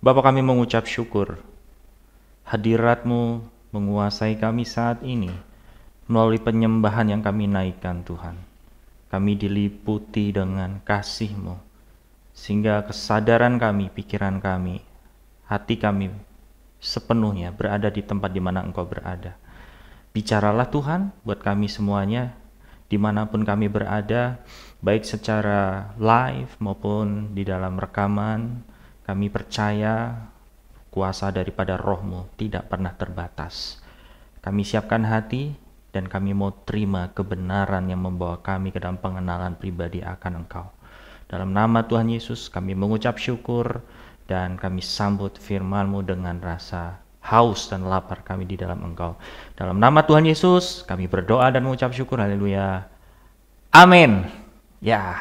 Bapa, kami mengucap syukur hadirat-Mu menguasai kami saat ini melalui penyembahan yang kami naikkan Tuhan. Kami diliputi dengan kasih-Mu, sehingga kesadaran kami, pikiran kami, hati kami sepenuhnya berada di tempat di mana Engkau berada. Bicaralah Tuhan buat kami semuanya, dimanapun kami berada, baik secara live maupun di dalam rekaman. Kami percaya kuasa daripada Roh-Mu tidak pernah terbatas. Kami siapkan hati dan kami mau terima kebenaran yang membawa kami ke dalam pengenalan pribadi akan Engkau. Dalam nama Tuhan Yesus kami mengucap syukur dan kami sambut firman-Mu dengan rasa haus dan lapar kami di dalam Engkau. Dalam nama Tuhan Yesus kami berdoa dan mengucap syukur. Haleluya. Amin. Ya.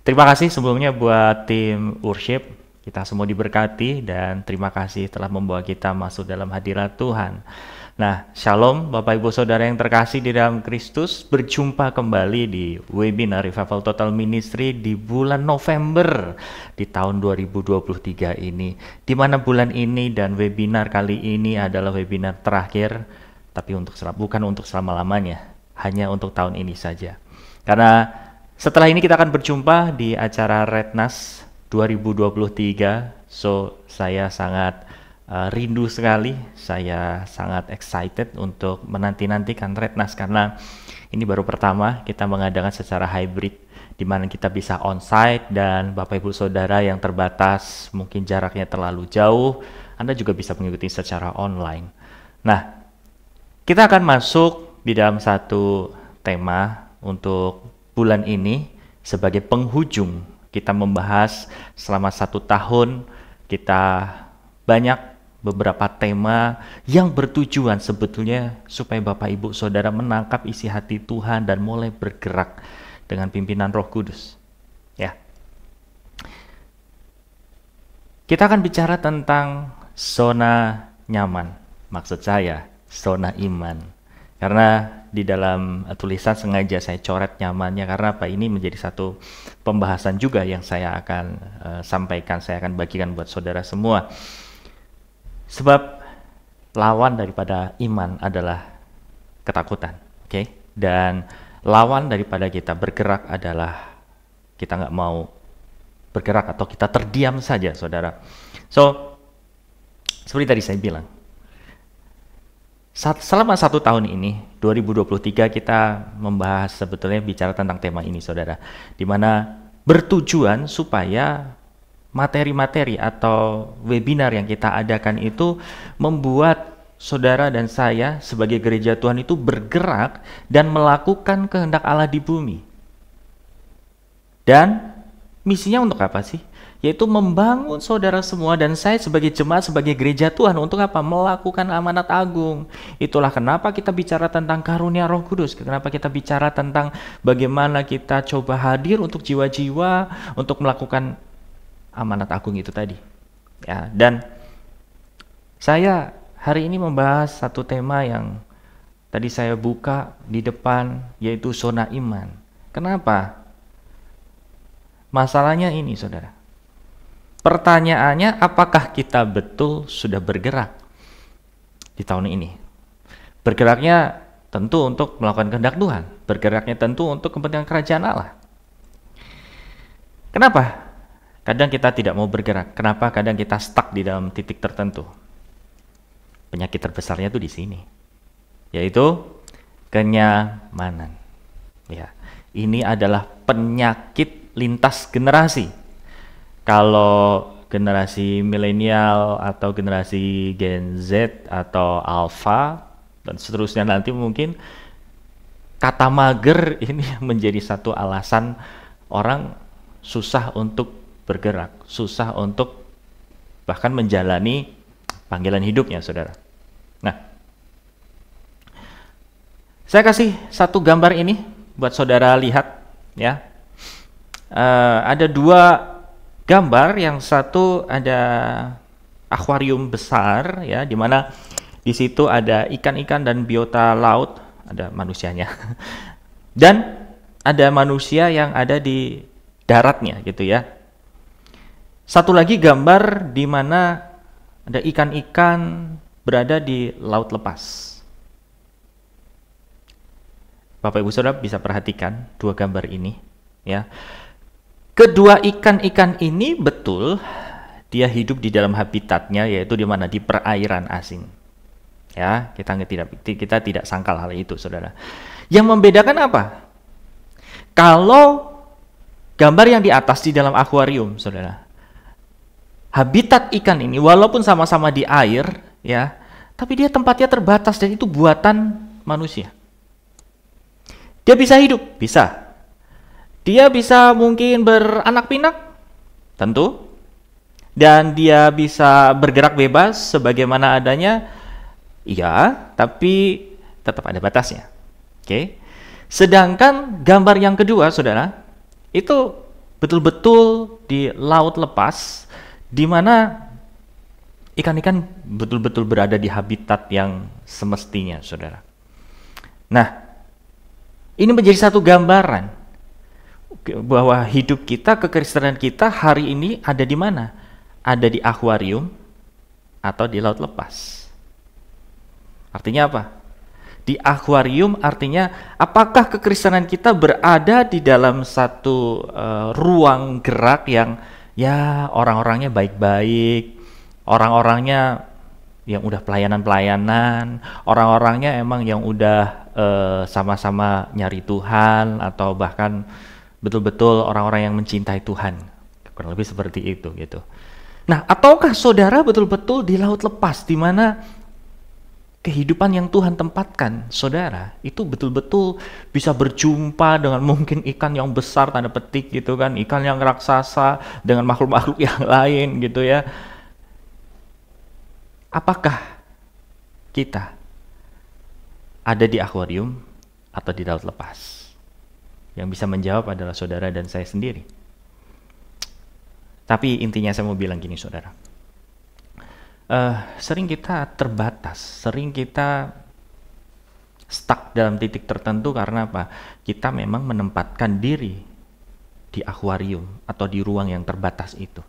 Terima kasih sebelumnya buat tim worship. Kita semua diberkati dan terima kasih telah membawa kita masuk dalam hadirat Tuhan. Nah, shalom Bapak Ibu Saudara yang terkasih di dalam Kristus. Berjumpa kembali di webinar Revival Total Ministry di bulan November di tahun 2023 ini. Di mana bulan ini dan webinar kali ini adalah webinar terakhir, tapi bukan untuk selama-lamanya, hanya untuk tahun ini saja. Karena setelah ini kita akan berjumpa di acara Rednas 2023. So, saya sangat rindu sekali, saya sangat excited untuk menanti-nantikan Rednas karena ini baru pertama kita mengadakan secara hybrid, di mana kita bisa onsite dan Bapak Ibu Saudara yang terbatas, mungkin jaraknya terlalu jauh, Anda juga bisa mengikuti secara online. Nah, kita akan masuk di dalam satu tema untuk bulan ini sebagai penghujung. Kita membahas selama 1 tahun, kita banyak beberapa tema yang bertujuan sebetulnya supaya Bapak Ibu Saudara menangkap isi hati Tuhan dan mulai bergerak dengan pimpinan Roh Kudus. Ya. Kita akan bicara tentang zona nyaman. Maksud saya, zona iman. Karena di dalam tulisan sengaja saya coret nyamannya karena apa? Ini menjadi satu pembahasan juga yang saya akan sampaikan, saya akan bagikan buat saudara semua. Sebab lawan daripada iman adalah ketakutan, oke? Dan lawan daripada kita bergerak adalah kita nggak mau bergerak atau kita terdiam saja, saudara. So, seperti tadi saya bilang, selama 1 tahun ini, 2023 kita membahas sebetulnya bicara tentang tema ini, saudara. Di mana bertujuan supaya materi-materi atau webinar yang kita adakan itu membuat saudara dan saya sebagai gereja Tuhan itu bergerak dan melakukan kehendak Allah di bumi. Dan misinya untuk apa sih? Yaitu membangun saudara semua dan saya sebagai jemaat, sebagai gereja Tuhan untuk apa? Melakukan amanat agung. Itulah kenapa kita bicara tentang karunia Roh Kudus, kenapa kita bicara tentang bagaimana kita coba hadir untuk jiwa-jiwa untuk melakukan amanat agung itu tadi. Ya, dan saya hari ini membahas satu tema yang tadi saya buka di depan, yaitu zona iman. Kenapa? Masalahnya ini, saudara. Pertanyaannya, apakah kita betul sudah bergerak di tahun ini? Bergeraknya tentu untuk melakukan kehendak Tuhan. Bergeraknya tentu untuk kepentingan kerajaan Allah. Kenapa? Kadang kita tidak mau bergerak. Kenapa? Kadang kita stuck di dalam titik tertentu. Penyakit terbesarnya itu di sini, yaitu kenyamanan. Ya, ini adalah penyakit lintas generasi. Kalau generasi milenial atau generasi Gen Z atau Alpha dan seterusnya nanti mungkin kata mager ini menjadi satu alasan orang susah untuk bergerak, susah untuk bahkan menjalani panggilan hidupnya, saudara. Nah, saya kasih satu gambar ini buat saudara lihat, ya. Ada 2 gambar, yang satu ada akuarium besar, ya, di mana di situ ada ikan-ikan dan biota laut, ada manusianya, dan ada manusia yang ada di daratnya, gitu ya. Satu lagi gambar di mana ada ikan-ikan berada di laut lepas. Bapak Ibu Saudara bisa perhatikan dua gambar ini, ya. Kedua ikan-ikan ini betul dia hidup di dalam habitatnya, yaitu di mana, di perairan asing. Ya, kita tidak sangkal hal itu, Saudara. Yang membedakan apa? Kalau gambar yang di atas di dalam akuarium, Saudara, habitat ikan ini walaupun sama-sama di air, ya, tapi dia tempatnya terbatas dan itu buatan manusia. Dia bisa hidup, bisa. Dia bisa mungkin beranak pinak, tentu. Dan dia bisa bergerak bebas sebagaimana adanya, iya, tapi tetap ada batasnya. Oke. Sedangkan gambar yang kedua, Saudara, itu betul-betul di laut lepas, di mana ikan-ikan betul-betul berada di habitat yang semestinya, Saudara. Nah, ini menjadi satu gambaran bahwa hidup kita, kekristenan kita hari ini ada di mana? Ada di akuarium atau di laut lepas. Artinya apa? Di akuarium artinya apakah kekristenan kita berada di dalam satu ruang gerak yang ya orang-orangnya baik-baik, orang-orangnya yang udah pelayanan-pelayanan, orang-orangnya emang yang udah sama-sama nyari Tuhan, atau bahkan betul-betul orang-orang yang mencintai Tuhan, kurang lebih seperti itu gitu. Nah, ataukah saudara betul-betul di laut lepas, di mana kehidupan yang Tuhan tempatkan saudara itu betul-betul bisa berjumpa dengan mungkin ikan yang besar, tanda petik gitu kan, ikan yang raksasa, dengan makhluk-makhluk yang lain gitu ya. Apakah kita ada di akuarium atau di laut lepas? Yang bisa menjawab adalah saudara dan saya sendiri. Tapi intinya saya mau bilang gini, saudara. Sering kita terbatas, sering kita stuck dalam titik tertentu karena apa? Kita memang menempatkan diri di akuarium atau di ruang yang terbatas itu.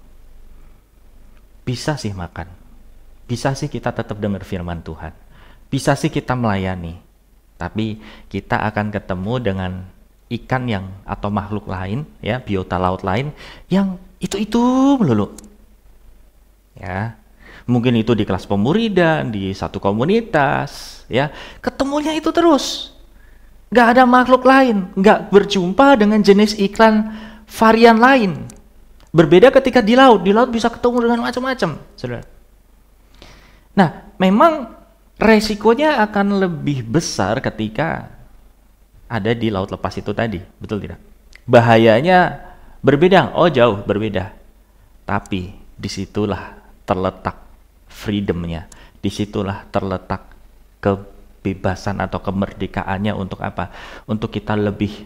Bisa sih makan, bisa sih kita tetap dengar firman Tuhan, bisa sih kita melayani, tapi kita akan ketemu dengan ikan yang atau makhluk lain, ya, biota laut lain yang itu melulu. Ya, mungkin itu di kelas pemuridan, di satu komunitas, ya, ketemunya itu terus. Nggak ada makhluk lain, nggak berjumpa dengan jenis ikan varian lain. Berbeda ketika di laut bisa ketemu dengan macam-macam, saudara. Nah, memang resikonya akan lebih besar ketika ada di laut lepas itu tadi, betul tidak? Bahayanya berbeda, jauh berbeda. Tapi disitulah terletak freedomnya, disitulah terletak kebebasan atau kemerdekaannya untuk apa? Untuk kita lebih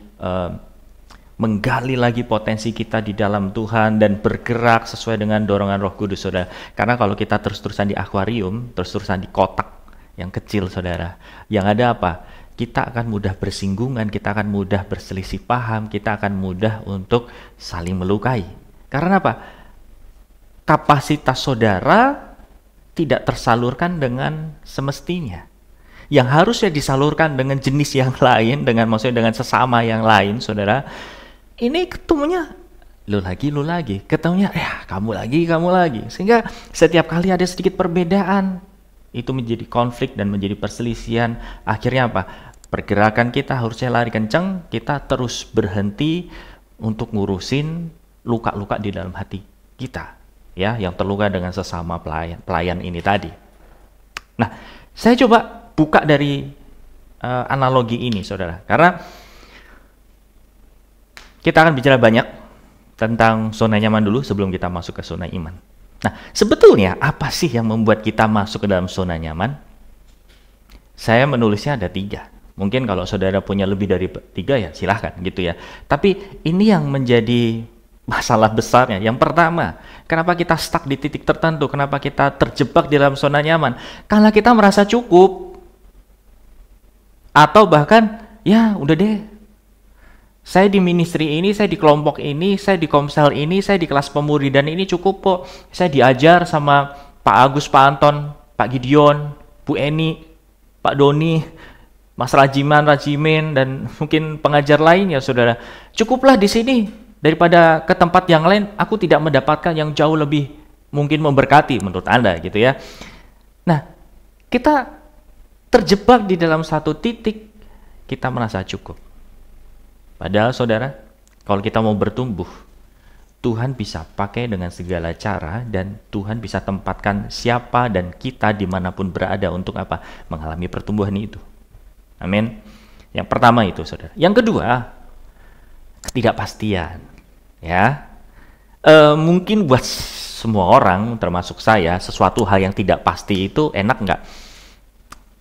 menggali lagi potensi kita di dalam Tuhan dan bergerak sesuai dengan dorongan Roh Kudus, saudara. Karena kalau kita terus-terusan di akuarium, terus-terusan di kotak yang kecil, saudara, yang ada apa? Kita akan mudah bersinggungan, kita akan mudah berselisih paham, kita akan mudah untuk saling melukai. Karena apa? Kapasitas saudara tidak tersalurkan dengan semestinya. Yang harusnya disalurkan dengan jenis yang lain, maksudnya dengan sesama yang lain, saudara. Ini ketemunya lu lagi, ketemunya kamu lagi. Sehingga setiap kali ada sedikit perbedaan, itu menjadi konflik dan menjadi perselisihan. Akhirnya apa? Pergerakan kita harusnya lari kencang, kita terus berhenti untuk ngurusin luka-luka di dalam hati kita, ya, yang terluka dengan sesama pelayan ini tadi. Nah, saya coba buka dari analogi ini, saudara, karena kita akan bicara banyak tentang zona nyaman dulu sebelum kita masuk ke zona iman. Nah, sebetulnya apa sih yang membuat kita masuk ke dalam zona nyaman? Saya menulisnya ada 3. Mungkin kalau saudara punya lebih dari 3 ya silahkan gitu ya. Tapi ini yang menjadi masalah besarnya. Yang pertama, kenapa kita stuck di titik tertentu? Kenapa kita terjebak di dalam zona nyaman? Karena kita merasa cukup. Atau bahkan, ya udah deh, Saya di ministry ini, saya di kelompok ini, saya di komsel ini, saya di kelas pemuridan ini cukup kok. Saya diajar sama Pak Agus, Pak Anton, Pak Gideon, Bu Eni, Pak Doni, Mas Rajimin, dan mungkin pengajar lainnya, saudara. Cukuplah di sini. Daripada ke tempat yang lain, aku tidak mendapatkan yang jauh lebih mungkin memberkati menurut Anda gitu ya. Nah, kita terjebak di dalam satu titik, kita merasa cukup. Padahal saudara, kalau kita mau bertumbuh, Tuhan bisa pakai dengan segala cara, dan Tuhan bisa tempatkan siapa dan kita dimanapun berada untuk apa? Mengalami pertumbuhan itu. Amin. Yang pertama itu, saudara. Yang kedua, ketidakpastian. Ya, mungkin buat semua orang, termasuk saya, sesuatu hal yang tidak pasti itu enak nggak?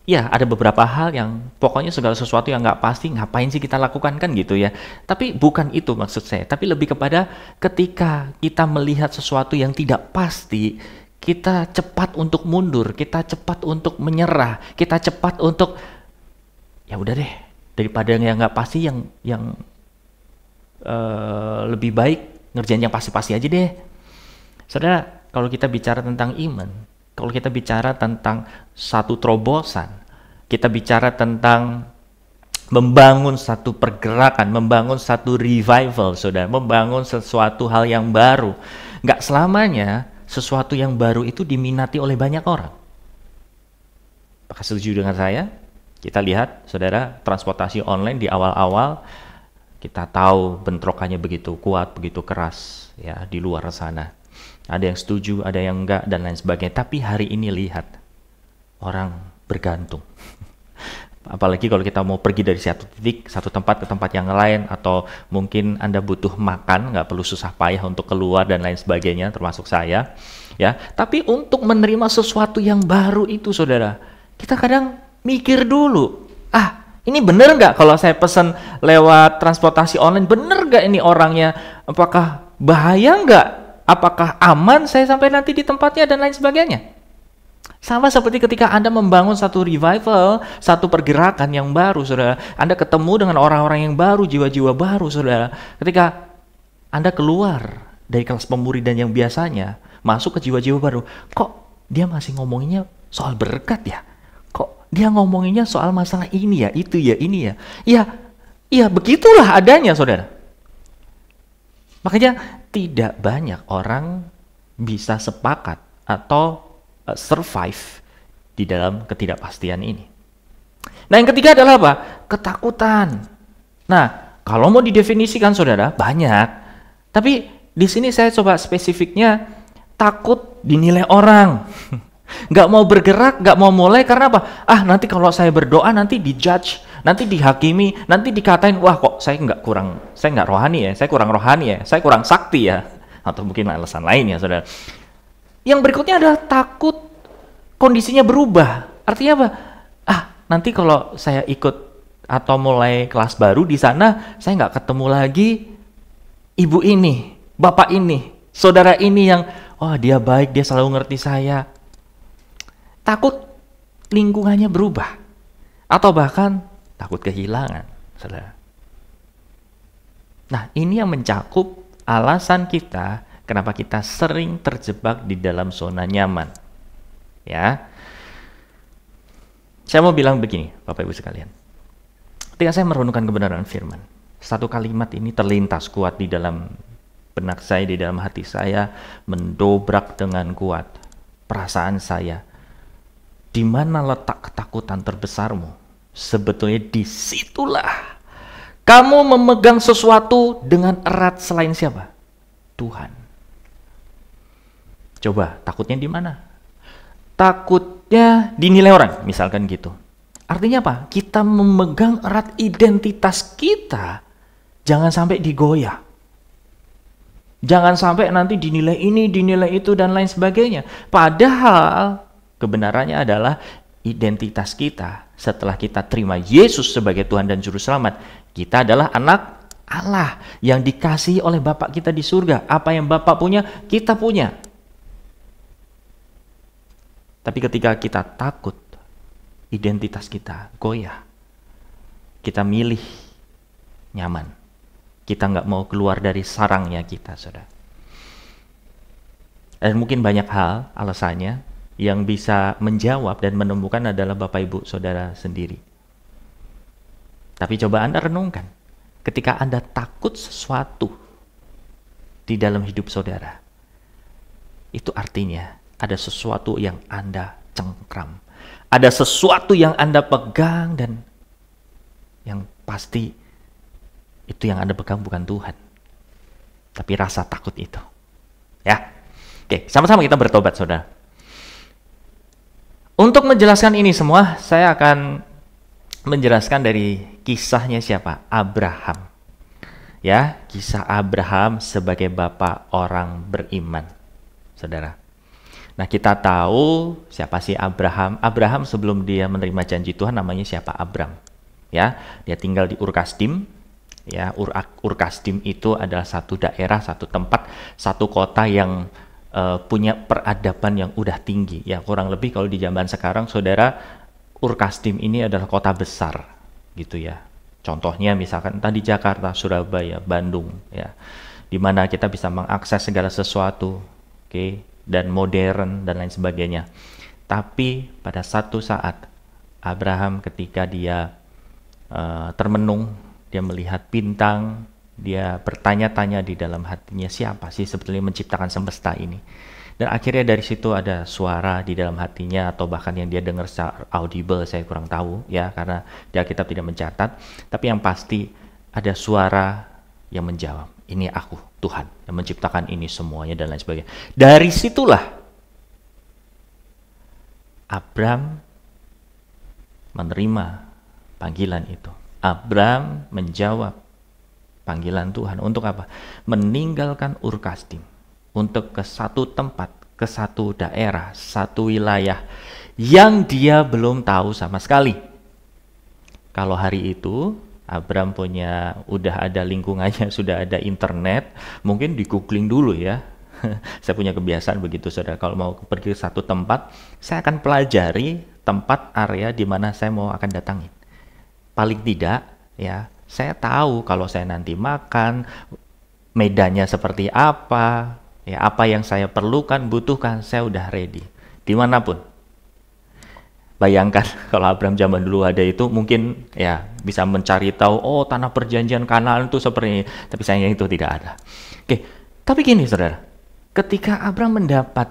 Ya, ada beberapa hal yang pokoknya segala sesuatu yang nggak pasti, ngapain sih kita lakukan kan gitu ya. Tapi bukan itu maksud saya, tapi lebih kepada ketika kita melihat sesuatu yang tidak pasti, kita cepat untuk mundur, kita cepat untuk menyerah, kita cepat untuk, ya udah deh, daripada yang nggak pasti, yang lebih baik ngerjain yang pasti-pasti aja deh. Saudara, kalau kita bicara tentang iman, kalau kita bicara tentang satu terobosan, kita bicara tentang membangun satu pergerakan, membangun satu revival, saudara, membangun sesuatu hal yang baru. Nggak selamanya sesuatu yang baru itu diminati oleh banyak orang. Apakah setuju dengan saya? Kita lihat, saudara, transportasi online di awal-awal, kita tahu bentrokannya begitu kuat, begitu keras ya di luar sana. Ada yang setuju, ada yang enggak, dan lain sebagainya. Tapi hari ini lihat, orang bergantung. Apalagi kalau kita mau pergi dari satu titik, satu tempat ke tempat yang lain, atau mungkin Anda butuh makan, nggak perlu susah payah untuk keluar dan lain sebagainya, termasuk saya. Ya, tapi untuk menerima sesuatu yang baru itu, saudara, kita kadang mikir dulu, ini bener nggak kalau saya pesan lewat transportasi online? Bener nggak ini orangnya? Apakah bahaya nggak? Apakah aman saya sampai nanti di tempatnya dan lain sebagainya? Sama seperti ketika Anda membangun satu revival, satu pergerakan yang baru, saudara. Anda ketemu dengan orang-orang yang baru, jiwa-jiwa baru, saudara. Ketika Anda keluar dari kelas pemuridan yang biasanya, masuk ke jiwa-jiwa baru, kok dia masih ngomonginnya soal berkat ya? Dia ngomonginnya soal masalah ini ya, itu ya, ini ya. Ya begitulah adanya, saudara. Makanya tidak banyak orang bisa sepakat atau survive di dalam ketidakpastian ini. Nah, yang ketiga adalah apa? Ketakutan. Nah, kalau mau didefinisikan, saudara, banyak. Tapi di sini saya coba spesifiknya, takut dinilai orang. Nggak mau bergerak, nggak mau mulai karena apa? Nanti kalau saya berdoa nanti dijudge, nanti dihakimi, nanti dikatain, wah kok saya nggak rohani ya, saya kurang rohani ya, saya kurang sakti ya, atau mungkin alasan lain ya, saudara. Yang berikutnya adalah takut kondisinya berubah. Artinya apa? Nanti kalau saya ikut atau mulai kelas baru di sana, saya nggak ketemu lagi ibu ini, bapak ini, saudara ini yang, dia baik, dia selalu ngerti saya. Takut lingkungannya berubah, atau bahkan takut kehilangan, saudara. Nah, ini yang mencakup alasan kita kenapa kita sering terjebak di dalam zona nyaman. Ya, saya mau bilang begini, Bapak Ibu sekalian. Ketika saya merenungkan kebenaran firman, satu kalimat ini terlintas kuat di dalam benak saya, di dalam hati saya, mendobrak dengan kuat perasaan saya. Di mana letak ketakutan terbesarmu? Sebetulnya disitulah kamu memegang sesuatu dengan erat selain siapa? Tuhan. Coba, takutnya di mana? Takutnya dinilai orang, misalkan gitu. Artinya apa? Kita memegang erat identitas kita, jangan sampai digoyah. Jangan sampai nanti dinilai ini, dinilai itu, dan lain sebagainya. Padahal kebenarannya adalah identitas kita setelah kita terima Yesus sebagai Tuhan dan Juru Selamat. Kita adalah anak Allah yang dikasihi oleh Bapa kita di surga. Apa yang Bapa punya, kita punya. Tapi ketika kita takut, identitas kita goyah. Kita milih nyaman. Kita nggak mau keluar dari sarangnya kita, saudara. Dan mungkin banyak hal alasannya yang bisa menjawab dan menemukan adalah Bapak Ibu Saudara sendiri. Tapi coba Anda renungkan, ketika Anda takut sesuatu di dalam hidup saudara, itu artinya ada sesuatu yang Anda cengkram. Ada sesuatu yang Anda pegang dan yang pasti itu yang Anda pegang bukan Tuhan. Tapi rasa takut itu. Ya. Oke, sama-sama kita bertobat, saudara. Untuk menjelaskan ini semua, saya akan menjelaskan dari kisahnya siapa? Abraham. Ya, kisah Abraham sebagai bapak orang beriman, saudara. Nah, kita tahu siapa sih Abraham. Abraham sebelum dia menerima janji Tuhan namanya siapa? Abram. Ya, dia tinggal di Ur Kasdim. Ya, Ur Kasdim itu adalah satu daerah, satu tempat, satu kota yang punya peradaban yang udah tinggi. Ya, kurang lebih kalau di zaman sekarang, saudara, Ur Kasdim ini adalah kota besar, gitu ya. Contohnya misalkan entah di Jakarta, Surabaya, Bandung, ya, di mana kita bisa mengakses segala sesuatu, oke, dan modern dan lain sebagainya. Tapi pada satu saat Abraham ketika dia termenung, dia melihat bintang, dia bertanya-tanya di dalam hatinya, siapa sih sebetulnya menciptakan semesta ini? Dan akhirnya dari situ ada suara di dalam hatinya, atau bahkan yang dia dengar secara audible, saya kurang tahu ya, karena di Alkitab tidak mencatat. Tapi yang pasti ada suara yang menjawab, ini aku, Tuhan, yang menciptakan ini semuanya dan lain sebagainya. Dari situlah Abram menerima panggilan itu. Abram menjawab panggilan Tuhan untuk apa? Meninggalkan Ur Kasdim untuk ke satu tempat, ke satu daerah, satu wilayah yang dia belum tahu sama sekali. Kalau hari itu Abram udah ada lingkungannya, sudah ada internet, mungkin di googling dulu ya. Saya punya kebiasaan begitu, saudara. Kalau mau pergi ke satu tempat, saya akan pelajari tempat area di mana saya mau akan datangin. Paling tidak ya, saya tahu kalau saya nanti makan, medannya seperti apa, ya apa yang saya perlukan, butuhkan, saya udah ready. Dimanapun. Bayangkan kalau Abram zaman dulu ada itu, mungkin ya bisa mencari tahu, oh tanah perjanjian Kanaan itu seperti ini. Tapi sayangnya itu tidak ada. Oke, tapi gini saudara, ketika Abram mendapat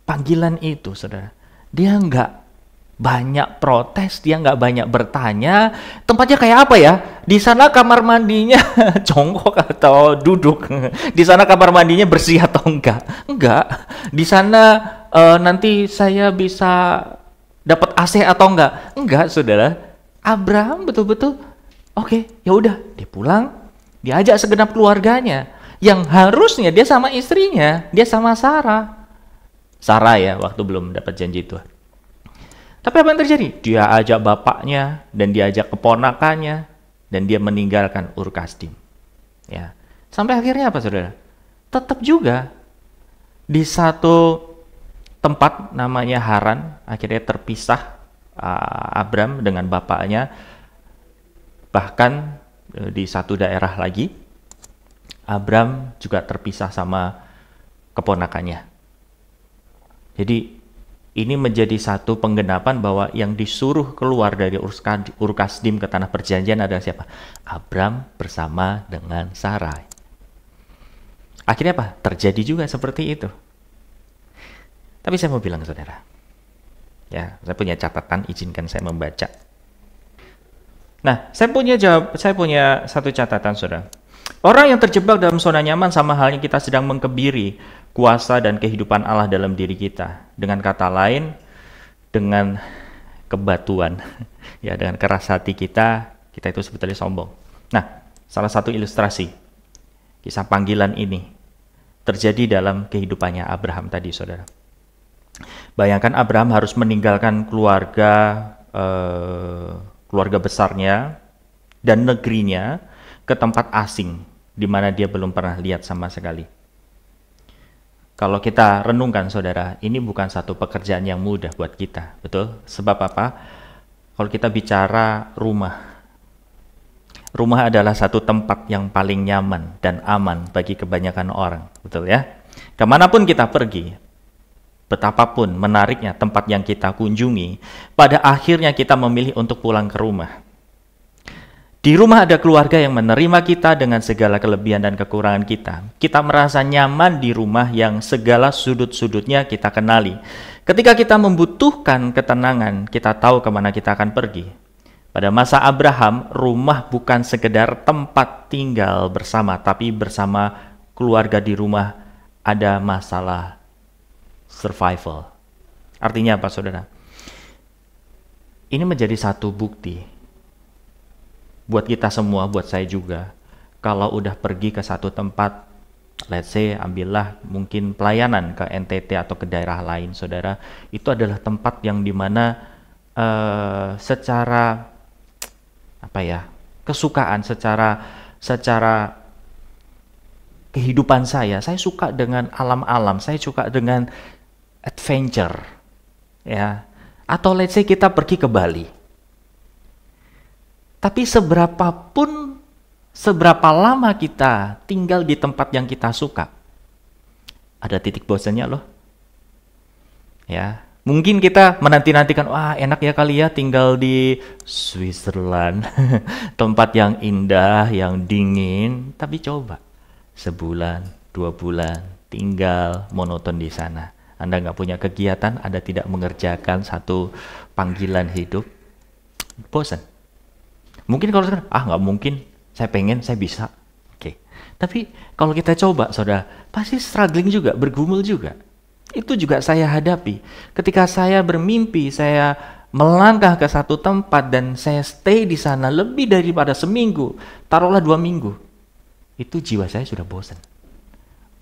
panggilan itu, saudara, dia nggak banyak protes, dia nggak banyak bertanya, tempatnya kayak apa ya? Di sana kamar mandinya jongkok atau duduk? Di sana kamar mandinya bersih atau enggak? Enggak. Di sana nanti saya bisa dapat AC atau enggak? Enggak, saudara. Abraham betul-betul, oke, ya udah, dia pulang, dia ajak segenap keluarganya. Yang harusnya dia sama istrinya, dia sama Sarah. Sarah ya, waktu belum dapat janji Tuhan. Tapi apa yang terjadi? Dia ajak bapaknya dan dia ajak keponakannya dan dia meninggalkan Ur Kasdim. Ya. Sampai akhirnya apa, saudara? Tetap juga di satu tempat namanya Haran, akhirnya terpisah Abram dengan bapaknya. Bahkan di satu daerah lagi, Abram juga terpisah sama keponakannya. Jadi ini menjadi satu penggenapan bahwa yang disuruh keluar dari Ur Kasdim ke tanah perjanjian adalah siapa? Abram bersama dengan Sarai. Akhirnya apa? Terjadi juga seperti itu. Tapi saya mau bilang saudara, ya, saya punya catatan, izinkan saya membaca. Nah, saya punya satu catatan, saudara. Orang yang terjebak dalam zona nyaman sama halnya kita sedang mengkebiri kuasa dan kehidupan Allah dalam diri kita. Dengan kata lain, dengan kebatuan, ya, dengan keras hati kita itu sebetulnya sombong. Nah, salah satu ilustrasi kisah panggilan ini terjadi dalam kehidupannya Abraham tadi, saudara. Bayangkan Abraham harus meninggalkan keluarga besarnya dan negerinya ke tempat asing di mana dia belum pernah lihat sama sekali. Kalau kita renungkan, saudara, ini bukan satu pekerjaan yang mudah buat kita, betul? Sebab apa? Kalau kita bicara rumah, Rumah adalah satu tempat yang paling nyaman dan aman bagi kebanyakan orang, betul ya? Kemanapun kita pergi, betapapun menariknya tempat yang kita kunjungi, pada akhirnya kita memilih untuk pulang ke rumah. Di rumah ada keluarga yang menerima kita dengan segala kelebihan dan kekurangan kita. Kita merasa nyaman di rumah yang segala sudut-sudutnya kita kenali. Ketika kita membutuhkan ketenangan, kita tahu kemana kita akan pergi. Pada masa Abraham, rumah bukan sekedar tempat tinggal bersama, tapi bersama keluarga di rumah ada masalah survival. Artinya apa, saudara? Ini menjadi satu bukti buat kita semua, buat saya juga. Kalau udah pergi ke satu tempat, let's say ambillah mungkin pelayanan ke NTT atau ke daerah lain, saudara, itu adalah tempat yang dimana secara kesukaan, secara kehidupan saya suka dengan alam-alam, saya suka dengan adventure, ya. Atau let's say kita pergi ke Bali. Tapi seberapa lama kita tinggal di tempat yang kita suka, ada titik bosannya loh. Ya, mungkin kita menanti-nantikan, wah enak ya kali ya tinggal di Switzerland, tempat yang indah, yang dingin. Tapi coba, sebulan, 2 bulan, tinggal monoton di sana. Anda nggak punya kegiatan, Anda tidak mengerjakan satu panggilan hidup, bosan. Mungkin kalau sekarang, nggak mungkin, saya pengen, saya bisa. Oke. Tapi kalau kita coba, saudara, pasti struggling juga, bergumul juga. Itu juga saya hadapi. Ketika saya bermimpi, saya melangkah ke satu tempat dan saya stay di sana lebih daripada seminggu, taruhlah 2 minggu. Itu jiwa saya sudah bosan.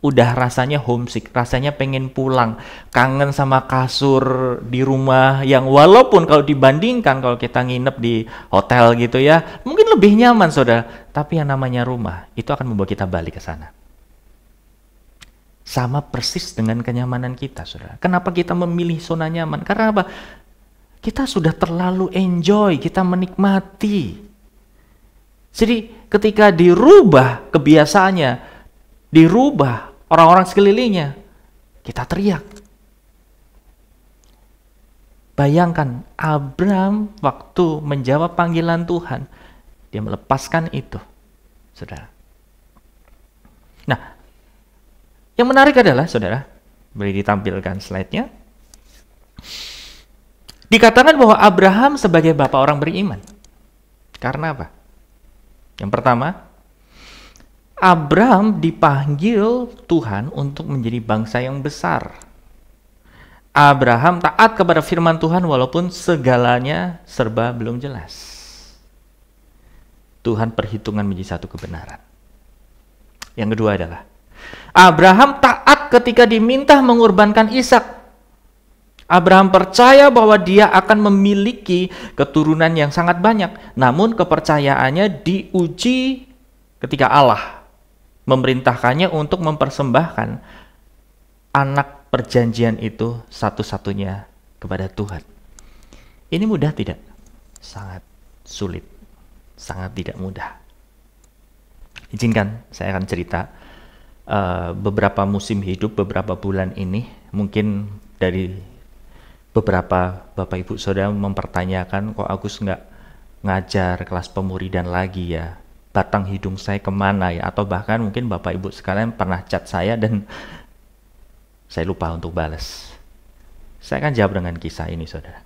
Udah rasanya homesick, rasanya pengen pulang, kangen sama kasur di rumah yang walaupun kalau dibandingkan kalau kita nginep di hotel gitu ya, mungkin lebih nyaman, saudara. Tapi yang namanya rumah, itu akan membawa kita balik ke sana. Sama persis dengan kenyamanan kita, saudara. Kenapa kita memilih zona nyaman? Karena apa? Kita sudah terlalu enjoy, kita menikmati. Jadi ketika dirubah kebiasaannya, dirubah orang-orang sekelilingnya, kita teriak. Bayangkan Abraham waktu menjawab panggilan Tuhan, dia melepaskan itu, saudara. Nah, yang menarik adalah, saudara, boleh ditampilkan slide-nya. Dikatakan bahwa Abraham sebagai bapak orang beriman. Karena apa? Yang pertama, Abraham dipanggil Tuhan untuk menjadi bangsa yang besar. Abraham taat kepada firman Tuhan walaupun segalanya serba belum jelas. Tuhan perhitungkan menjadi satu kebenaran. Yang kedua adalah, Abraham taat ketika diminta mengorbankan Ishak. Abraham percaya bahwa dia akan memiliki keturunan yang sangat banyak. Namun kepercayaannya diuji ketika Allah memerintahkannya untuk mempersembahkan anak perjanjian itu satu-satunya kepada Tuhan. Ini mudah tidak? Sangat sulit, sangat tidak mudah. Izinkan saya akan cerita beberapa musim hidup, beberapa bulan ini, mungkin dari beberapa Bapak Ibu Saudara mempertanyakan, kok Agus nggak ngajar kelas pemuridan lagi ya? Batang hidung saya kemana ya? Atau bahkan mungkin Bapak Ibu sekalian pernah chat saya dan saya lupa untuk balas. Saya akan jawab dengan kisah ini, saudara.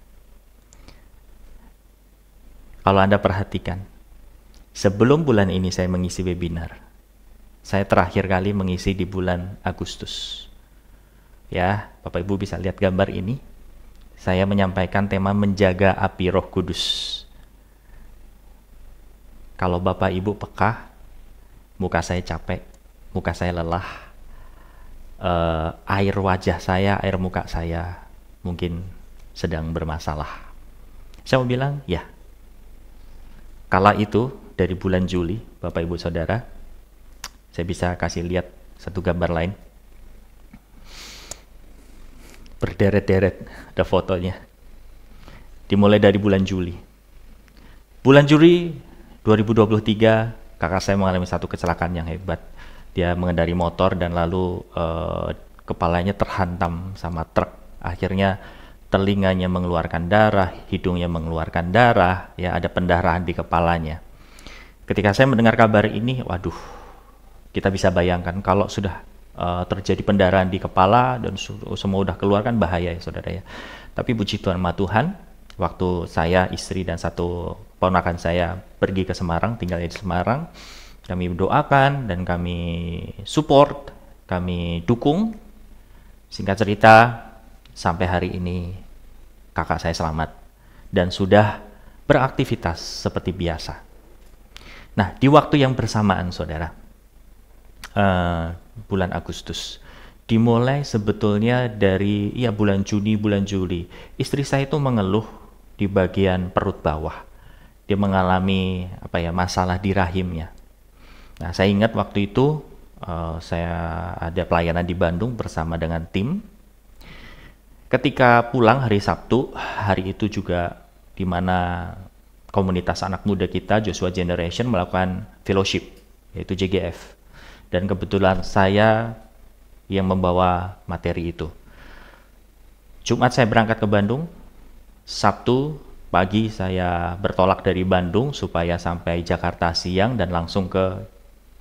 Kalau Anda perhatikan, sebelum bulan ini saya mengisi webinar, saya terakhir kali mengisi di bulan Agustus. Ya, Bapak Ibu bisa lihat gambar ini. Saya menyampaikan tema menjaga api Roh Kudus. Kalau Bapak Ibu peka, muka saya capek, muka saya lelah, air wajah saya, air muka saya mungkin sedang bermasalah. Saya mau bilang, ya, kala itu dari bulan Juli, Bapak Ibu Saudara, saya bisa kasih lihat satu gambar lain. Berderet-deret, ada fotonya. Dimulai dari bulan Juli. Bulan Juli 2023 kakak saya mengalami satu kecelakaan yang hebat. Dia mengendari motor dan lalu kepalanya terhantam sama truk. Akhirnya telinganya mengeluarkan darah, hidungnya mengeluarkan darah, ya ada pendarahan di kepalanya. Ketika saya mendengar kabar ini, waduh, kita bisa bayangkan kalau sudah terjadi pendarahan di kepala dan semua udah keluar kan bahaya ya saudara ya. Tapi puji Tuhan sama Tuhan, waktu saya, istri dan satu ponakan saya pergi ke Semarang, tinggal di Semarang, kami doakan dan kami support, kami dukung. Singkat cerita, sampai hari ini kakak saya selamat dan sudah beraktivitas seperti biasa. Nah, di waktu yang bersamaan saudara, bulan Agustus, dimulai sebetulnya dari bulan Juni, bulan Juli, istri saya itu mengeluh di bagian perut bawah. Dia mengalami masalah di rahimnya. Nah, saya ingat waktu itu saya ada pelayanan di Bandung bersama dengan tim. Ketika pulang hari Sabtu, hari itu juga di mana komunitas anak muda kita Joshua Generation melakukan fellowship, yaitu JGF. Dan kebetulan saya yang membawa materi itu. Jumat saya berangkat ke Bandung, Sabtu pagi saya bertolak dari Bandung supaya sampai Jakarta siang dan langsung ke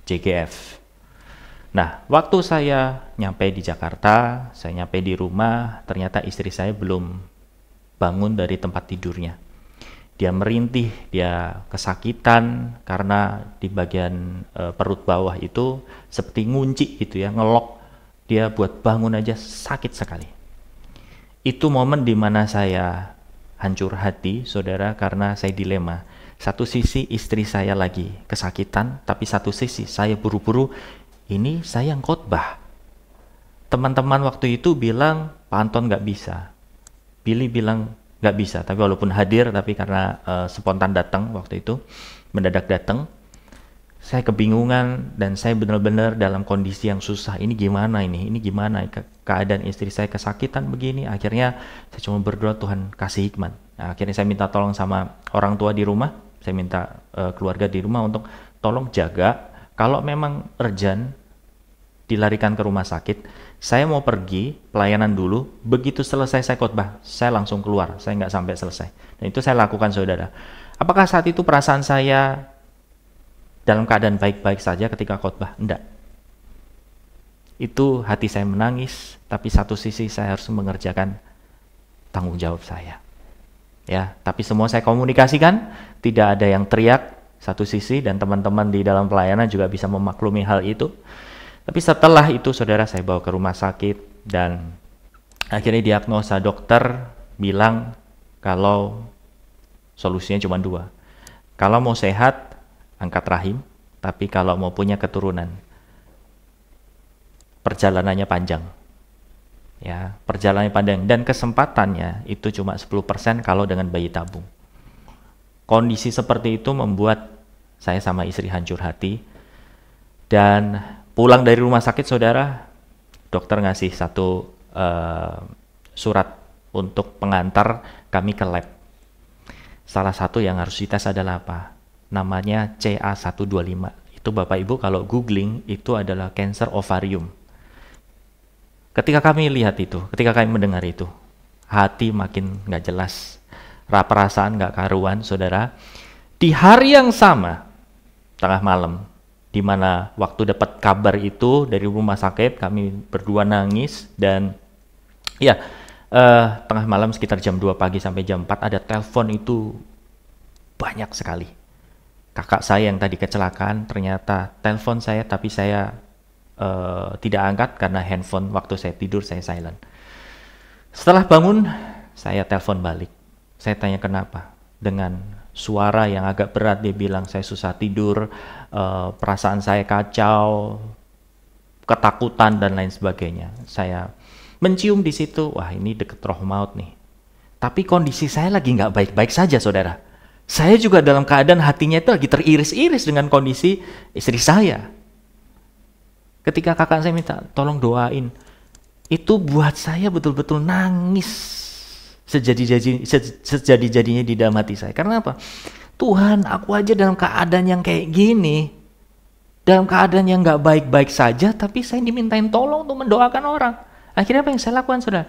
JGF. Nah, waktu saya nyampe di Jakarta, saya nyampe di rumah, ternyata istri saya belum bangun dari tempat tidurnya. Dia merintih, dia kesakitan karena di bagian perut bawah itu seperti ngunci gitu ya, ngelok. Dia buat bangun aja sakit sekali. Itu momen di mana saya hancur hati, saudara, karena saya dilema. Satu sisi istri saya lagi kesakitan, tapi satu sisi saya buru-buru, ini saya yang khotbah. Teman-teman waktu itu bilang, Pak Anton nggak bisa. Billy bilang nggak bisa, tapi walaupun hadir, tapi karena spontan datang waktu itu, mendadak datang, saya kebingungan dan saya benar-benar dalam kondisi yang susah. Ini gimana ini gimana keadaan istri saya kesakitan begini. Akhirnya saya cuma berdoa, Tuhan kasih hikmat. Nah, akhirnya saya minta tolong sama orang tua di rumah, saya minta keluarga di rumah untuk tolong jaga. Kalau memang urgent dilarikan ke rumah sakit, saya mau pergi pelayanan dulu. Begitu selesai saya khotbah, saya langsung keluar, saya nggak sampai selesai. Dan itu saya lakukan saudara. Apakah saat itu perasaan saya dalam keadaan baik-baik saja ketika khotbah? Enggak. Itu hati saya menangis, tapi satu sisi saya harus mengerjakan tanggung jawab saya. Ya, tapi semua saya komunikasikan, tidak ada yang teriak satu sisi, dan teman-teman di dalam pelayanan juga bisa memaklumi hal itu. Tapi setelah itu saudara, saya bawa ke rumah sakit dan akhirnya diagnosa dokter bilang kalau solusinya cuma dua. Kalau mau sehat, angkat rahim, tapi kalau mau punya keturunan, perjalanannya panjang. Ya, perjalanannya panjang dan kesempatannya itu cuma 10% kalau dengan bayi tabung. Kondisi seperti itu membuat saya sama istri hancur hati. Dan pulang dari rumah sakit saudara, dokter ngasih satu surat untuk pengantar kami ke lab. Salah satu yang harus dites adalah apa? Namanya CA125. Itu Bapak Ibu kalau googling, itu adalah cancer ovarium. Ketika kami lihat itu, ketika kami mendengar itu, hati makin nggak jelas, perasaan nggak karuan, saudara. Di hari yang sama, tengah malam, di mana waktu dapat kabar itu dari rumah sakit, kami berdua nangis dan tengah malam sekitar jam 2 pagi sampai jam 4 ada telepon itu banyak sekali. Kakak saya yang tadi kecelakaan ternyata telepon saya, tapi saya tidak angkat karena handphone waktu saya tidur saya silent. Setelah bangun, saya telepon balik. Saya tanya kenapa. Dengan suara yang agak berat dia bilang saya susah tidur, perasaan saya kacau, ketakutan dan lain sebagainya. Saya mencium di situ, wah ini deket roh maut nih. Tapi kondisi saya lagi nggak baik-baik saja saudara. Saya juga dalam keadaan hatinya itu lagi teriris-iris dengan kondisi istri saya. Ketika kakak saya minta tolong doain, itu buat saya betul-betul nangis sejadi-jadinya di dalam hati saya. Karena apa? Tuhan, aku aja dalam keadaan yang kayak gini, dalam keadaan yang nggak baik-baik saja, tapi saya dimintain tolong untuk mendoakan orang. Akhirnya apa yang saya lakukan, saudara?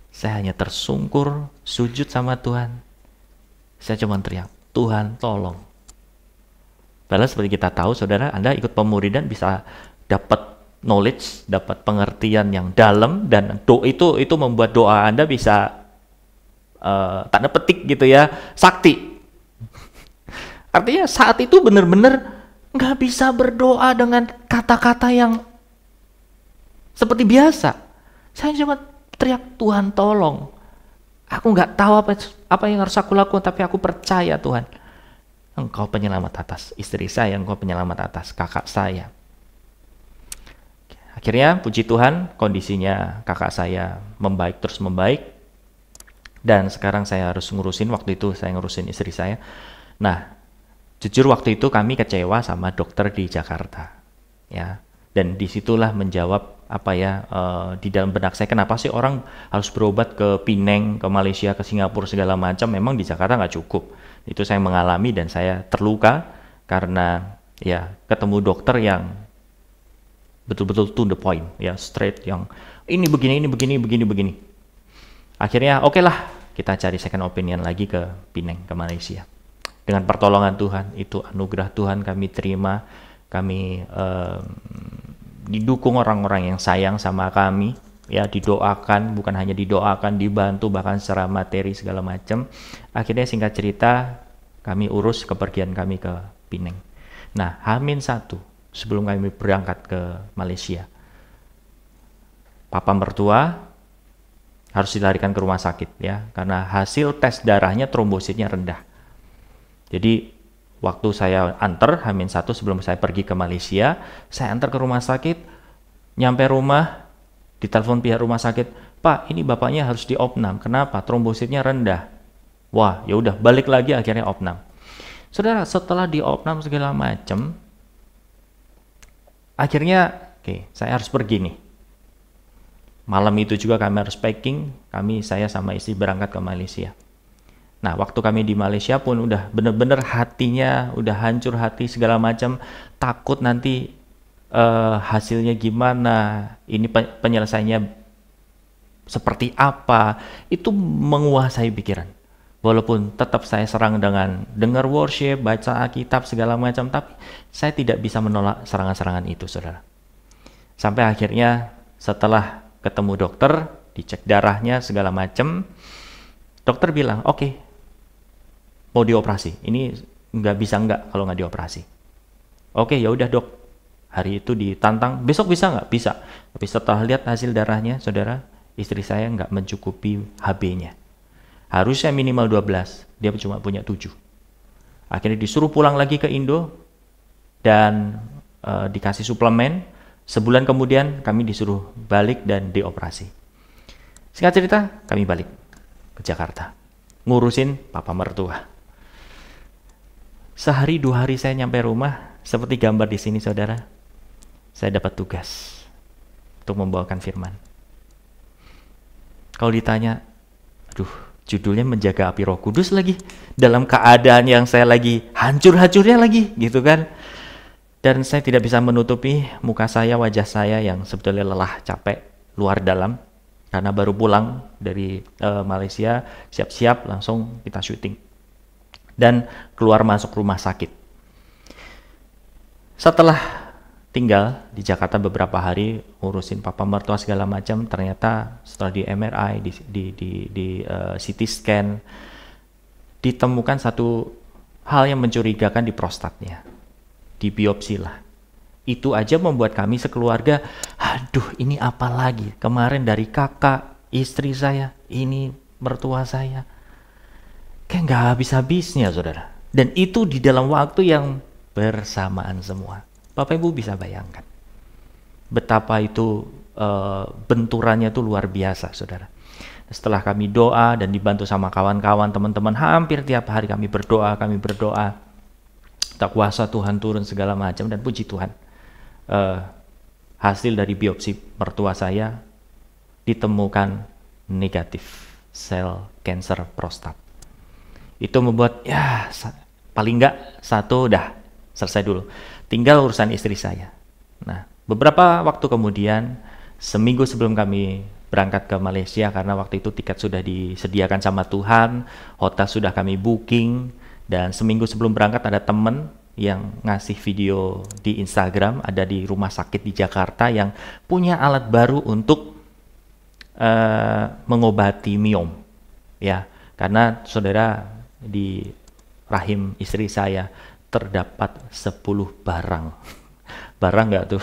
Saya hanya tersungkur, sujud sama Tuhan. Saya cuma teriak, Tuhan tolong. Padahal seperti kita tahu, saudara, Anda ikut pemuridan bisa dapat knowledge, dapat pengertian yang dalam, dan itu membuat doa Anda bisa tanda petik gitu ya, sakti. Artinya saat itu benar-benar nggak bisa berdoa dengan kata-kata yang seperti biasa. Saya cuma teriak, Tuhan tolong. Aku nggak tahu apa yang harus aku lakukan, tapi aku percaya Tuhan. Engkau penyelamat atas istri saya, Engkau penyelamat atas kakak saya. Akhirnya puji Tuhan, kondisinya kakak saya membaik, terus membaik. Dan sekarang saya harus ngurusin, waktu itu saya ngurusin istri saya. Nah, jujur waktu itu kami kecewa sama dokter di Jakarta, ya. Dan disitulah menjawab di dalam benak saya, kenapa sih orang harus berobat ke Penang, ke Malaysia, ke Singapura segala macam? Memang di Jakarta nggak cukup. Itu saya mengalami dan saya terluka karena ya ketemu dokter yang betul-betul to the point, ya straight, yang ini begini. Akhirnya oke lah, kita cari second opinion lagi ke Penang, ke Malaysia. Dengan pertolongan Tuhan, itu anugerah Tuhan kami terima, kami didukung orang-orang yang sayang sama kami, ya didoakan, bukan hanya didoakan, dibantu bahkan secara materi segala macam. Akhirnya singkat cerita, kami urus kepergian kami ke Penang. Nah, H-1 sebelum kami berangkat ke Malaysia, papa mertua harus dilarikan ke rumah sakit ya, karena hasil tes darahnya trombositnya rendah. Jadi waktu saya antar H-1 sebelum saya pergi ke Malaysia, saya antar ke rumah sakit, nyampe rumah, ditelepon pihak rumah sakit, Pak, ini bapaknya harus diopnam. Kenapa? Trombositnya rendah. Wah, ya udah balik lagi, akhirnya opnam. Saudara, setelah diopnam segala macam, akhirnya saya harus pergi nih. Malam itu juga kami harus packing, saya sama istri berangkat ke Malaysia. Nah, waktu kami di Malaysia pun udah bener-bener hatinya udah hancur hati segala macam, takut nanti hasilnya gimana, ini penyelesaiannya seperti apa, itu menguasai pikiran. Walaupun tetap saya serang dengan dengar worship, baca Alkitab segala macam, tapi saya tidak bisa menolak serangan-serangan itu, saudara. Sampai akhirnya setelah ketemu dokter, dicek darahnya segala macam, dokter bilang, oke, mau dioperasi. Ini nggak bisa kalau nggak dioperasi. Oke, ya udah dok. Hari itu ditantang, besok bisa nggak? Bisa. Tapi setelah lihat hasil darahnya, saudara, istri saya nggak mencukupi HB-nya. Harusnya minimal 12, dia cuma punya 7. Akhirnya disuruh pulang lagi ke Indo dan dikasih suplemen. Sebulan kemudian kami disuruh balik dan dioperasi. Singkat cerita, kami balik ke Jakarta, ngurusin papa mertua. Sehari 2 hari saya nyampe rumah, seperti gambar di sini saudara, saya dapat tugas untuk membawakan firman. Kalau ditanya, aduh, judulnya menjaga api Roh Kudus lagi, dalam keadaan yang saya lagi hancur-hancurnya lagi, gitu kan. Dan saya tidak bisa menutupi muka saya, wajah saya yang sebetulnya lelah, capek, luar dalam, karena baru pulang dari Malaysia, siap-siap langsung kita syuting. Dan keluar masuk rumah sakit. Setelah tinggal di Jakarta beberapa hari, ngurusin papa mertua segala macam, ternyata setelah di MRI, di CT scan, ditemukan satu hal yang mencurigakan di prostatnya. Di biopsi lah. Itu aja membuat kami sekeluarga, aduh ini apa lagi? Kemarin dari kakak, istri saya, ini mertua saya. Kayak nggak habis-habisnya saudara. Dan itu di dalam waktu yang bersamaan semua. Bapak Ibu bisa bayangkan. Betapa itu benturannya itu luar biasa saudara. Setelah kami doa dan dibantu sama kawan-kawan, teman-teman, hampir tiap hari kami berdoa. Tak kuasa Tuhan turun segala macam, dan puji Tuhan, hasil dari biopsi mertua saya ditemukan negatif sel kanker prostat. Itu membuat ya paling nggak satu udah selesai dulu. Tinggal urusan istri saya. Nah, beberapa waktu kemudian, seminggu sebelum kami berangkat ke Malaysia, karena waktu itu tiket sudah disediakan sama Tuhan, hotel sudah kami booking, dan seminggu sebelum berangkat ada temen yang ngasih video di Instagram, ada di rumah sakit di Jakarta yang punya alat baru untuk mengobati miom. Ya, karena saudara, di rahim istri saya terdapat 10 barang. Barang nggak tuh?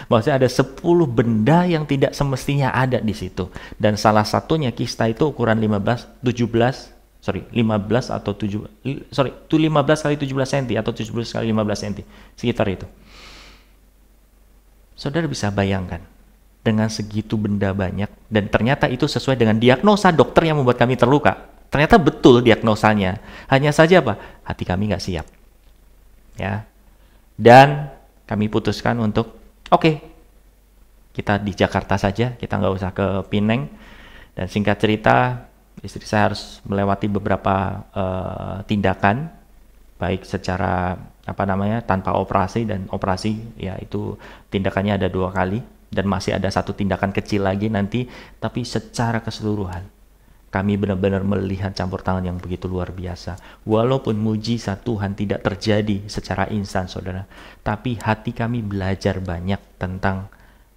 Maksudnya ada 10 benda yang tidak semestinya ada di situ. Dan salah satunya kista itu ukuran 15 kali 17 cm atau 17 kali 15 cm, sekitar itu. Saudara bisa bayangkan, dengan segitu benda banyak, dan ternyata itu sesuai dengan diagnosa dokter yang membuat kami terluka. Ternyata betul diagnosanya. Hanya saja apa? Hati kami nggak siap. Ya. Dan kami putuskan untuk, oke, kita di Jakarta saja, kita nggak usah ke Penang. Dan singkat cerita, istri saya harus melewati beberapa tindakan, baik secara tanpa operasi dan operasi, ya itu tindakannya ada 2 kali, dan masih ada 1 tindakan kecil lagi nanti. Tapi secara keseluruhan, kami benar-benar melihat campur tangan yang begitu luar biasa. Walaupun mujizat Tuhan tidak terjadi secara instan, saudara, tapi hati kami belajar banyak tentang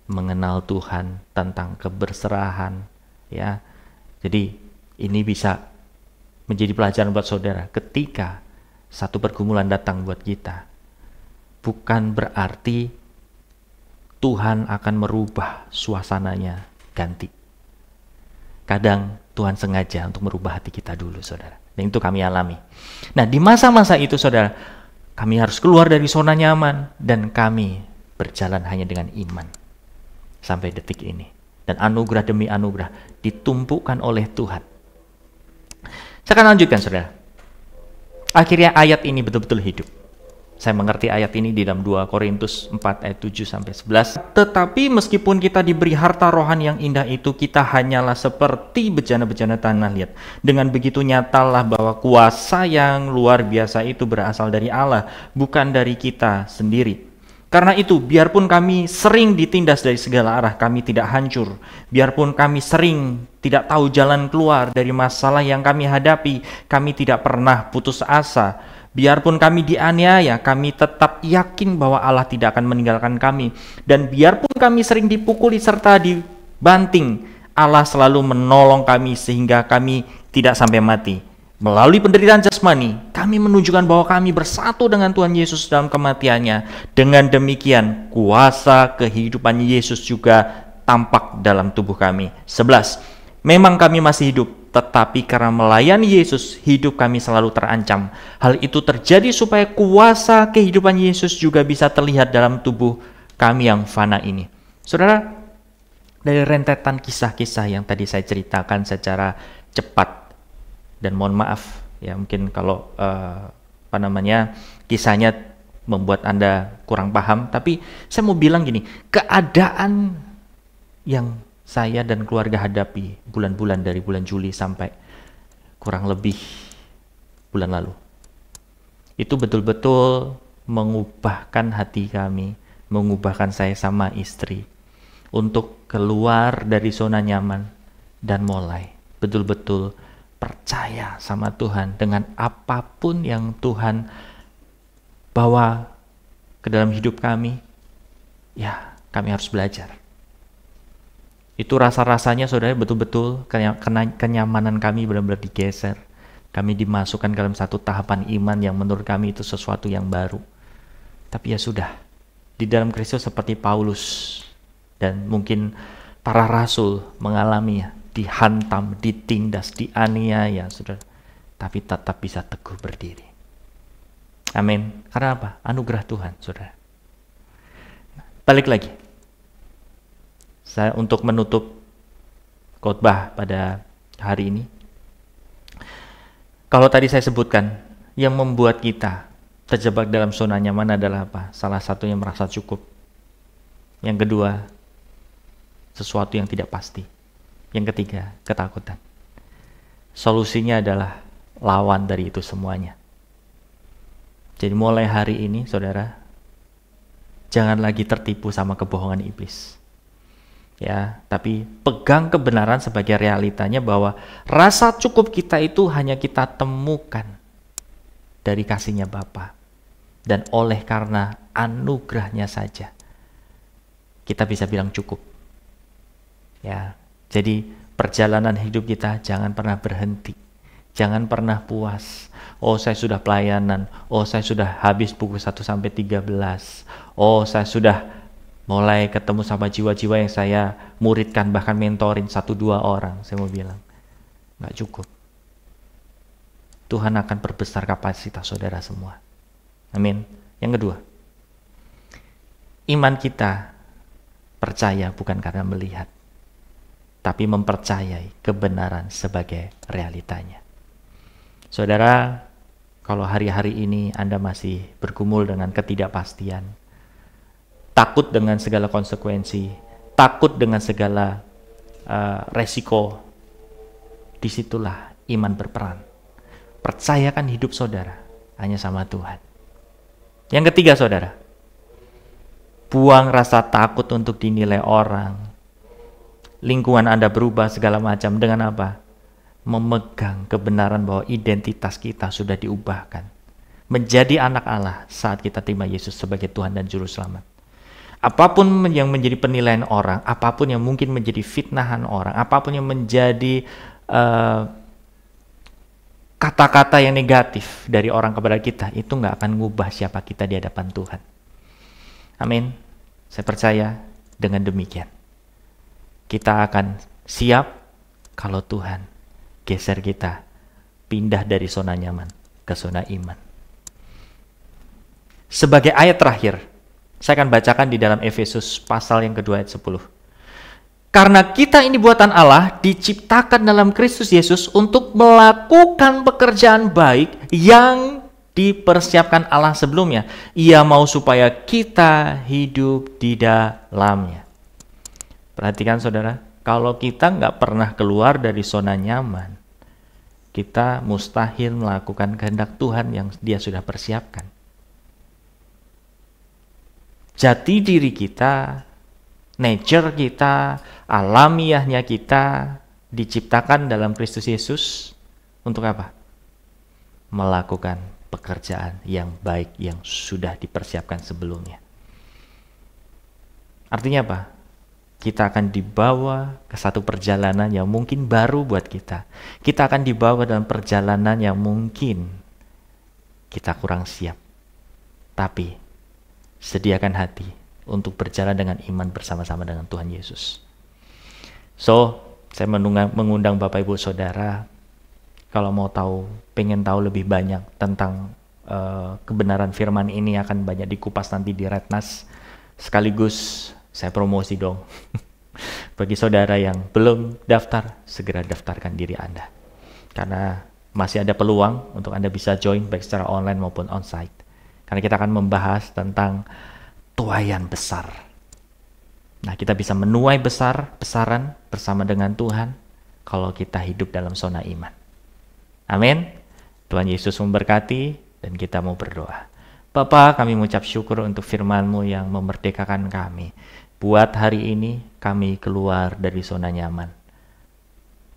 mengenal Tuhan, tentang keberserahan, ya. Jadi ini bisa menjadi pelajaran buat saudara. Ketika satu pergumulan datang buat kita, bukan berarti Tuhan akan merubah suasananya ganti. Kadang Tuhan sengaja untuk merubah hati kita dulu, saudara. Dan itu kami alami. Nah, di masa-masa itu, saudara, kami harus keluar dari zona nyaman, dan kami berjalan hanya dengan iman sampai detik ini. Dan anugerah demi anugerah ditumpukan oleh Tuhan. Saya akan lanjutkan, saudara. Akhirnya ayat ini betul-betul hidup. Saya mengerti ayat ini di dalam 2 Korintus 4 ayat 7-11. Tetapi meskipun kita diberi harta rohani yang indah itu, kita hanyalah seperti bejana-bejana tanah liat. Dengan begitu nyatalah bahwa kuasa yang luar biasa itu berasal dari Allah, bukan dari kita sendiri. Karena itu, biarpun kami sering ditindas dari segala arah, kami tidak hancur. Biarpun kami sering tidak tahu jalan keluar dari masalah yang kami hadapi, kami tidak pernah putus asa. Biarpun kami dianiaya, kami tetap yakin bahwa Allah tidak akan meninggalkan kami. Dan biarpun kami sering dipukuli serta dibanting, Allah selalu menolong kami sehingga kami tidak sampai mati. Melalui penderitaan jasmani, kami menunjukkan bahwa kami bersatu dengan Tuhan Yesus dalam kematiannya. Dengan demikian, kuasa kehidupan Yesus juga tampak dalam tubuh kami. 11. Memang kami masih hidup, tetapi karena melayani Yesus, hidup kami selalu terancam. Hal itu terjadi supaya kuasa kehidupan Yesus juga bisa terlihat dalam tubuh kami yang fana ini. Saudara, dari rentetan kisah-kisah yang tadi saya ceritakan secara cepat, dan mohon maaf, ya mungkin kalau kisahnya membuat Anda kurang paham, tapi saya mau bilang gini, keadaan yang saya dan keluarga hadapi bulan-bulan dari bulan Juli sampai kurang lebih bulan lalu, itu betul-betul mengubahkan hati kami, mengubahkan saya sama istri untuk keluar dari zona nyaman dan mulai betul-betul percaya sama Tuhan dengan apapun yang Tuhan bawa ke dalam hidup kami. Ya, kami harus belajar. Itu rasa-rasanya, saudara, betul-betul kenyamanan kami benar-benar digeser. Kami dimasukkan ke dalam satu tahapan iman yang menurut kami itu sesuatu yang baru. Tapi ya sudah, di dalam Kristus seperti Paulus dan mungkin para rasul mengalami, dihantam, ditindas, dianiaya, saudara. Tapi tetap bisa teguh berdiri. Amin. Karena apa? Anugerah Tuhan, saudara. Balik lagi. Saya untuk menutup khotbah pada hari ini. Kalau tadi saya sebutkan, yang membuat kita terjebak dalam zona nyaman adalah apa? Salah satunya merasa cukup. Yang kedua, sesuatu yang tidak pasti. Yang ketiga, ketakutan. Solusinya adalah lawan dari itu semuanya. Jadi mulai hari ini, saudara, jangan lagi tertipu sama kebohongan iblis. Ya, tapi pegang kebenaran sebagai realitanya bahwa rasa cukup kita itu hanya kita temukan dari kasih-Nya Bapa. Dan oleh karena anugerahnya saja, kita bisa bilang cukup. Ya, jadi perjalanan hidup kita jangan pernah berhenti. Jangan pernah puas. Oh, saya sudah pelayanan. Oh, saya sudah habis buku 1 sampai 13. Oh, saya sudah mulai ketemu sama jiwa-jiwa yang saya muridkan, bahkan mentorin 1-2 orang. Saya mau bilang, nggak cukup. Tuhan akan perbesar kapasitas saudara semua. Amin. Yang kedua, iman kita percaya bukan karena melihat, tapi mempercayai kebenaran sebagai realitanya. Saudara, kalau hari-hari ini Anda masih bergumul dengan ketidakpastian, takut dengan segala konsekuensi, takut dengan segala resiko, disitulah iman berperan. Percayakan hidup saudara hanya sama Tuhan. Yang ketiga, saudara, buang rasa takut untuk dinilai orang. Lingkungan Anda berubah segala macam dengan apa? Memegang kebenaran bahwa identitas kita sudah diubahkan menjadi anak Allah saat kita terima Yesus sebagai Tuhan dan Juru Selamat. Apapun yang menjadi penilaian orang, apapun yang mungkin menjadi fitnahan orang, apapun yang menjadi kata-kata yang negatif dari orang kepada kita, itu nggak akan ngubah siapa kita di hadapan Tuhan. Amin. Saya percaya dengan demikian kita akan siap kalau Tuhan geser kita, pindah dari zona nyaman ke zona iman. Sebagai ayat terakhir, saya akan bacakan di dalam Efesus pasal yang kedua ayat 10. Karena kita ini buatan Allah, diciptakan dalam Kristus Yesus untuk melakukan pekerjaan baik yang dipersiapkan Allah sebelumnya. Ia mau supaya kita hidup di dalamnya. Perhatikan saudara, kalau kita nggak pernah keluar dari zona nyaman, kita mustahil melakukan kehendak Tuhan yang Dia sudah persiapkan. Jati diri kita, nature kita, alamiahnya kita diciptakan dalam Kristus Yesus untuk apa? Melakukan pekerjaan yang baik yang sudah dipersiapkan sebelumnya. Artinya apa? Kita akan dibawa ke satu perjalanan yang mungkin baru buat kita. Kita akan dibawa dalam perjalanan yang mungkin kita kurang siap. Tapi sediakan hati untuk berjalan dengan iman bersama-sama dengan Tuhan Yesus. So, saya mengundang Bapak Ibu Saudara, kalau mau tahu, pengen tahu lebih banyak tentang kebenaran firman ini, akan banyak dikupas nanti di Retnas. Sekaligus saya promosi dong. Bagi saudara yang belum daftar, segera daftarkan diri Anda. Karena masih ada peluang untuk Anda bisa join baik secara online maupun onsite. Karena kita akan membahas tentang tuaian besar. Nah, kita bisa menuai besaran bersama dengan Tuhan kalau kita hidup dalam zona iman. Amin. Tuhan Yesus memberkati dan kita mau berdoa. Bapa, kami mengucap syukur untuk firman-Mu yang memerdekakan kami. Buat hari ini kami keluar dari zona nyaman.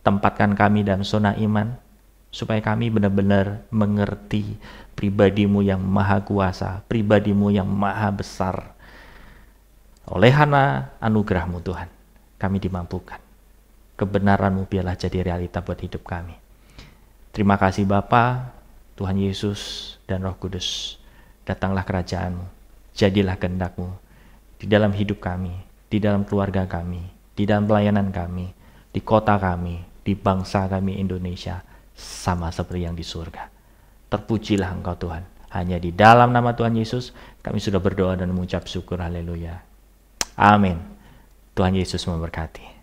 Tempatkan kami dalam zona iman, supaya kami benar-benar mengerti pribadi-Mu yang maha kuasa, pribadi-Mu yang maha besar. Oleh karena anugerah-Mu Tuhan, kami dimampukan. Kebenaran-Mu biarlah jadi realita buat hidup kami. Terima kasih Bapa, Tuhan Yesus dan Roh Kudus. Datanglah kerajaan-Mu, jadilah kehendak-Mu di dalam hidup kami, di dalam keluarga kami, di dalam pelayanan kami, di kota kami, di bangsa kami Indonesia, sama seperti yang di surga. Terpujilah Engkau Tuhan. Hanya di dalam nama Tuhan Yesus, kami sudah berdoa dan mengucap syukur. Haleluya. Amin. Tuhan Yesus memberkati.